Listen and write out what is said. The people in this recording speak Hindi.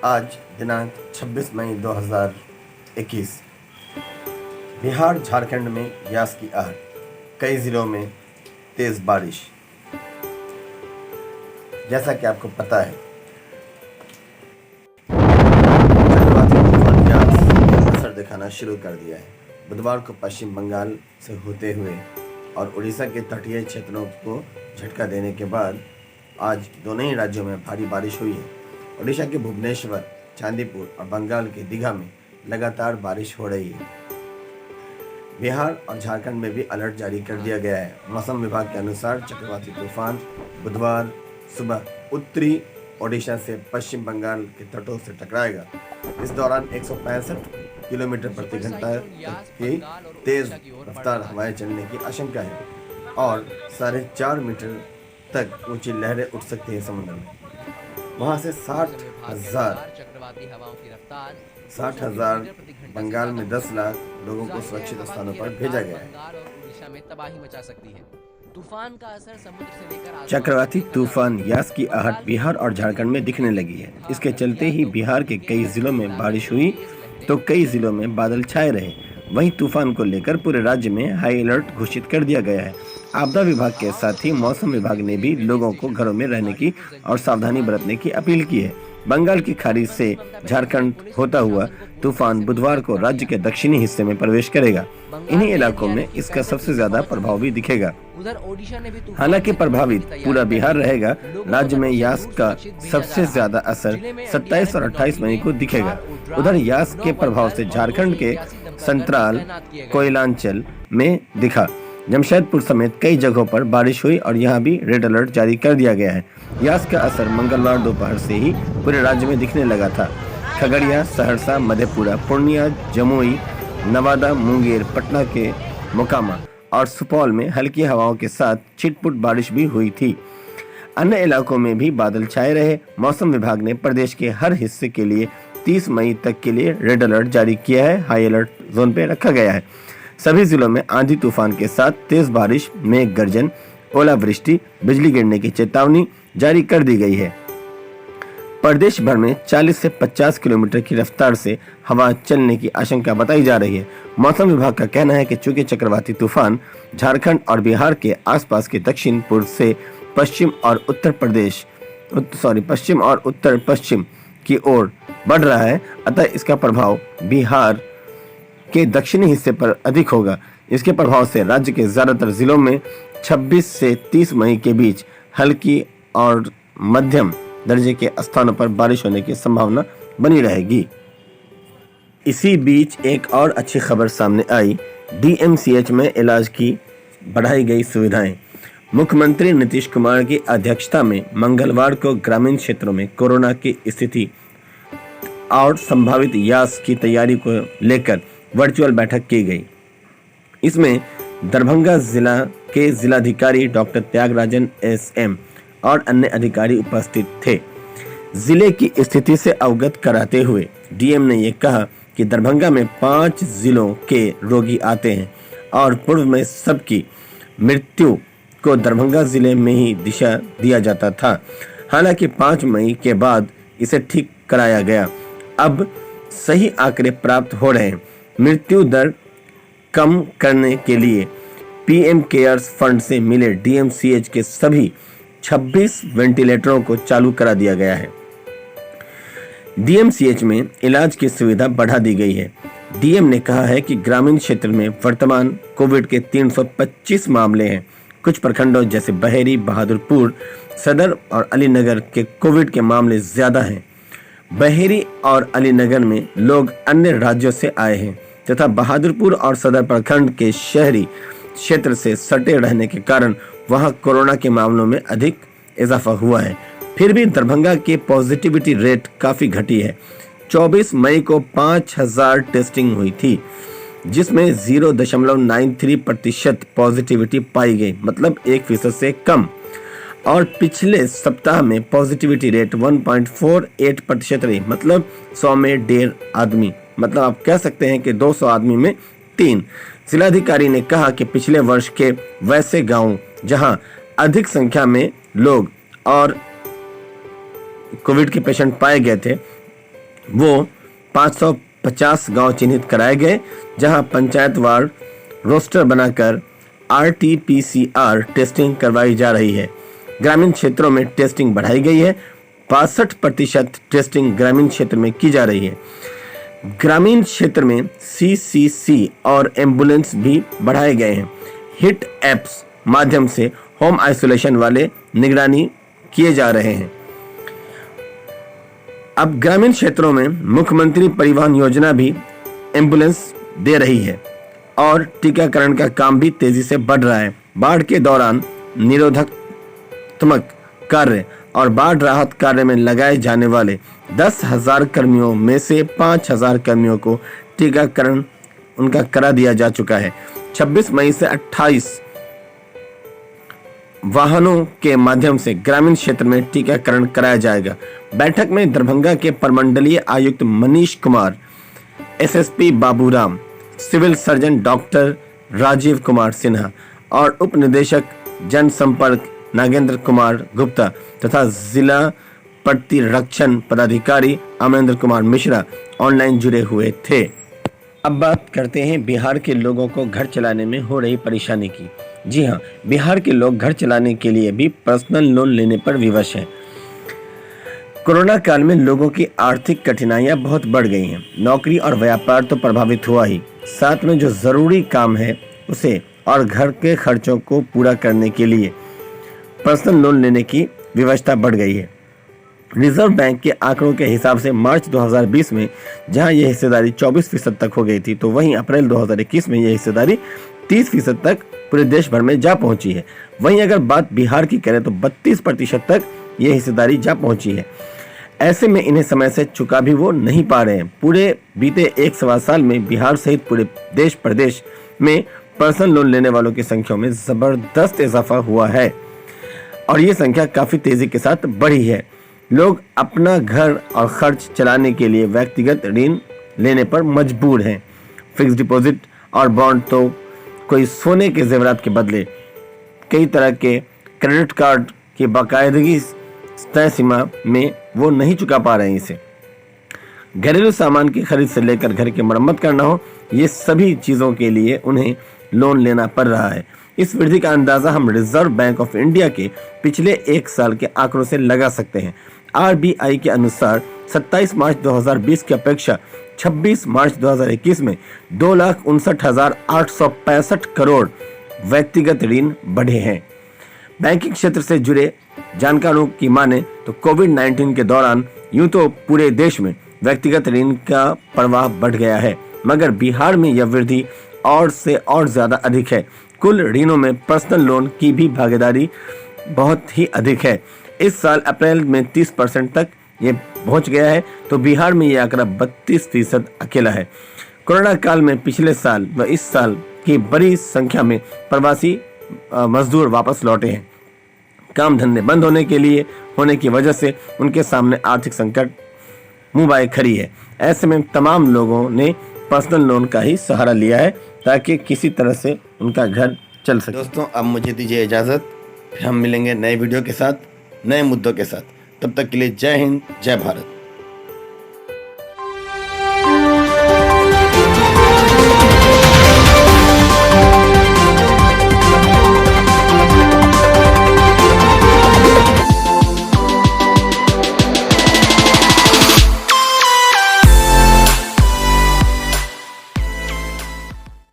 आज दिनांक 26 मई 2021। बिहार झारखंड में यास की आहट, कई जिलों में तेज बारिश। जैसा कि आपको पता है, चक्रवाती तूफान यास ने असर दिखाना शुरू कर दिया है। बुधवार को पश्चिम बंगाल से होते हुए और उड़ीसा के तटीय क्षेत्रों को झटका देने के बाद आज दोनों ही राज्यों में भारी बारिश हुई है। ओडिशा के भुवनेश्वर, चांदीपुर और बंगाल के दीघा में लगातार बारिश हो रही है। बिहार और झारखंड में भी अलर्ट जारी कर दिया गया है। मौसम विभाग के अनुसार चक्रवाती तूफान बुधवार सुबह उत्तरी ओडिशा से पश्चिम बंगाल के तटों से टकराएगा। इस दौरान 165 किलोमीटर प्रति घंटा की तेज रफ्तार हवाएं चलने की आशंका है और 4.5 मीटर तक ऊंची लहरें उठ सकती हैं समुद्र में। वहां से 60,000 बंगाल में 10 लाख लोगों को सुरक्षित स्थानों पर भेजा गया है। तूफान का असर समुद्र से लेकर चक्रवाती तूफान यास की आहट बिहार और झारखंड में दिखने लगी है। इसके चलते ही बिहार के कई जिलों में बारिश हुई तो कई जिलों में बादल छाए रहे। वहीं तूफान को लेकर पूरे राज्य में हाई अलर्ट घोषित कर दिया गया है। आपदा विभाग के साथ ही मौसम विभाग ने भी लोगों को घरों में रहने की और सावधानी बरतने की अपील की है। बंगाल की खाड़ी से झारखंड होता हुआ तूफान बुधवार को राज्य के दक्षिणी हिस्से में प्रवेश करेगा। इन्हीं इलाकों में इसका सबसे ज्यादा प्रभाव भी दिखेगा। हालांकि प्रभावित पूरा बिहार रहेगा। राज्य में यास का सबसे ज्यादा असर 27 और 28 मई को दिखेगा। उधर यास के प्रभाव से झारखंड के संतराल, कोयलांचल में दिखा। जमशेदपुर समेत कई जगहों पर बारिश हुई और यहां भी रेड अलर्ट जारी कर दिया गया है। यास का असर मंगलवार दोपहर से ही पूरे राज्य में दिखने लगा था। खगड़िया, सहरसा, मधेपुरा, पूर्णिया, जमुई, नवादा, मुंगेर, पटना के मोकामा और सुपौल में हल्की हवाओं के साथ छिटपुट बारिश भी हुई थी। अन्य इलाकों में भी बादल छाए रहे। मौसम विभाग ने प्रदेश के हर हिस्से के लिए 30 मई तक के लिए रेड अलर्ट जारी किया है। हाई अलर्ट जोन पे रखा गया है। सभी जिलों में आंधी तूफान के साथ तेज बारिश, मेघ गर्जन, ओलावृष्टि, बिजली गिरने की चेतावनी जारी कर दी गई है। प्रदेश भर में 40 से 50 किलोमीटर की रफ्तार से हवा चलने की आशंका बताई जा रही है। मौसम विभाग का कहना है कि चूंकि चक्रवाती तूफान झारखंड और बिहार के आसपास के दक्षिण पूर्व से पश्चिम और उत्तर पश्चिम की ओर बढ़ रहा है, अतः इसका प्रभाव बिहार के दक्षिणी हिस्से पर अधिक होगा। इसके प्रभाव से राज्य के ज्यादातर जिलों में 26 से 30 मई के बीच हल्की और मध्यम दर्जे के स्थानों पर बारिश होने की संभावना बनी रहेगी। इसी बीच एक और अच्छी खबर सामने आई। डीएमसीएच में इलाज की बढ़ाई गई सुविधाएं। मुख्यमंत्री नीतीश कुमार की अध्यक्षता में मंगलवार को ग्रामीण क्षेत्रों में कोरोना की स्थिति और संभावित यास की तैयारी को लेकर वर्चुअल बैठक की गई। इसमें दरभंगा जिला के जिलाधिकारी डॉक्टर त्यागराजन एसएम और अन्य अधिकारी उपस्थित थे। जिले की स्थिति से अवगत कराते हुए डीएम ने यह कहा कि दरभंगा में 5 जिलों के रोगी आते हैं और पूर्व में सबकी मृत्यु को दरभंगा जिले में ही दिशा दिया जाता था। हालांकि 5 मई के बाद इसे ठीक कराया गया। अब सही आंकड़े प्राप्त हो रहे हैं। मृत्यु दर कम करने के लिए पीएम केयर्स फंड से मिले डीएमसीएच के सभी 26 वेंटिलेटरों को चालू करा दिया गया है। डीएमसीएच में इलाज की सुविधा बढ़ा दी गई है। डीएम ने कहा है कि ग्रामीण क्षेत्र में वर्तमान कोविड के 325 मामले हैं। कुछ प्रखंडों जैसे बहेरी, बहादुरपुर, सदर और अलीनगर के कोविड के मामले ज्यादा हैं। बहेरी और अलीनगर में लोग अन्य राज्यों से आए हैं तथा बहादुरपुर और सदर प्रखंड के शहरी क्षेत्र से सटे रहने के कारण वहां कोरोना के मामलों में अधिक इजाफा हुआ है। फिर भी दरभंगा की पॉजिटिविटी रेट काफी घटी है। 24 मई को 5000 टेस्टिंग हुई थी, जिसमें 0.93% पॉजिटिविटी पाई गई, मतलब 1% से कम। और पिछले सप्ताह में पॉजिटिविटी रेट 1.48% रही, मतलब 100 में 1.5 आदमी, मतलब आप कह सकते हैं कि 200 आदमी में 3। जिलाधिकारी ने कहा कि पिछले वर्ष के वैसे गांव जहां अधिक संख्या में लोग और कोविड के पेशेंट पाए गए थे, वो 550 गांव चिन्हित कराए गए, जहां पंचायतवार रोस्टर बनाकर RT-PCR टेस्टिंग करवाई जा रही है। ग्रामीण क्षेत्रों में टेस्टिंग बढ़ाई गई है। 62% टेस्टिंग ग्रामीण क्षेत्र में की जा रही है। ग्रामीण क्षेत्र में CCC और एम्बुलेंस भी बढ़ाए गए हैं। हिट एप्स माध्यम से होम आइसोलेशन वाले निगरानी किए जा रहे हैं। अब ग्रामीण क्षेत्रों में मुख्यमंत्री परिवहन योजना भी एम्बुलेंस दे रही है और टीकाकरण का काम भी तेजी से बढ़ रहा है। बाढ़ के दौरान निरोधात्मक कार्य और बाढ़ राहत कार्य में लगाए जाने वाले 10,000 कर्मियों में से 5,000 कर्मियों को टीकाकरण उनका करा दिया जा चुका है। 26 मई से 28 वाहनों के माध्यम से ग्रामीण क्षेत्र में टीकाकरण कराया जाएगा। बैठक में दरभंगा के प्रमंडलीय आयुक्त Manish Kumar, SSP Baburam, civil surgeon doctor Rajeev Kumar Sinha और उप निदेशक जनसंपर्क नागेंद्र कुमार गुप्ता तथा जिला प्रतिरक्षण पदाधिकारी अमरेंद्र कुमार मिश्रा ऑनलाइन जुड़े हुए थे। अब बात करते हैं बिहार के लोगों को घर चलाने में हो रही परेशानी की। जी हाँ, बिहार के लोग घर चलाने के लिए भी पर्सनल लोन लेने पर विवश हैं। कोरोना काल में लोगों की आर्थिक कठिनाइयां बहुत बढ़ गई हैं। नौकरी और व्यापार तो प्रभावित हुआ ही, साथ में जो जरूरी काम है उसे और घर के खर्चों को पूरा करने के लिए पर्सनल लोन लेने की व्यवस्था बढ़ गई है। रिजर्व बैंक के आंकड़ों के हिसाब से मार्च 2020 में जहां यह हिस्सेदारी 24% तक हो गई थी, तो वहीं अप्रैल 2021 में यह हिस्सेदारी 30% तक पूरे देश भर में जा पहुंची है। वहीं अगर बात बिहार की करें तो 32% तक यह हिस्सेदारी जा पहुंची है। ऐसे में इन्हें समय से चुका भी वो नहीं पा रहे हैं। पूरे बीते 1 साल में बिहार सहित पूरे देश प्रदेश में पर्सनल लोन लेने वालों की संख्या में जबरदस्त इजाफा हुआ है और ये संख्या काफी तेजी के साथ बढ़ी है। लोग अपना घर और खर्च चलाने के लिए व्यक्तिगत ऋण लेने पर मजबूर हैं। फिक्स डिपॉजिट और बॉन्ड तो कोई सोने के जेवरात के बदले कई तरह के क्रेडिट कार्ड की बाकायदगी तय सीमा में वो नहीं चुका पा रहे हैं। इसे घरेलू सामान की खरीद से लेकर घर की मरम्मत करना हो, ये सभी चीज़ों के लिए उन्हें लोन लेना पड़ रहा है। इस वृद्धि का अंदाजा हम रिजर्व बैंक ऑफ इंडिया के पिछले 1 साल के आंकड़ों से लगा सकते हैं। RBI के अनुसार 27 मार्च 2020 की अपेक्षा 26 मार्च 2021 में 2,59,865 करोड़ व्यक्तिगत ऋण बढ़े हैं। बैंकिंग क्षेत्र से जुड़े जानकारों की माने तो कोविड-19 के दौरान यूं तो पूरे देश में व्यक्तिगत ऋण का प्रवाह बढ़ गया है, मगर बिहार में यह वृद्धि और से और ज्यादा अधिक है। कुल ऋणों में पर्सनल लोन की भी भागीदारी बहुत ही अधिक है। इस साल अप्रैल में 30% तक ये पहुंच गया है, तो बिहार में यह आंकड़ा 32% अकेला है। कोरोना काल में पिछले साल व इस साल की बड़ी संख्या में प्रवासी मजदूर वापस लौटे हैं। काम धंधे बंद होने की वजह से उनके सामने आर्थिक संकट मुंह बाए खड़ी है। ऐसे में तमाम लोगों ने पर्सनल लोन का ही सहारा लिया है ताकि किसी तरह से उनका घर चल सके। दोस्तों, अब मुझे दीजिए इजाज़त, फिर हम मिलेंगे नए वीडियो के साथ, नए मुद्दों के साथ। तब तक के लिए जय हिंद, जय भारत।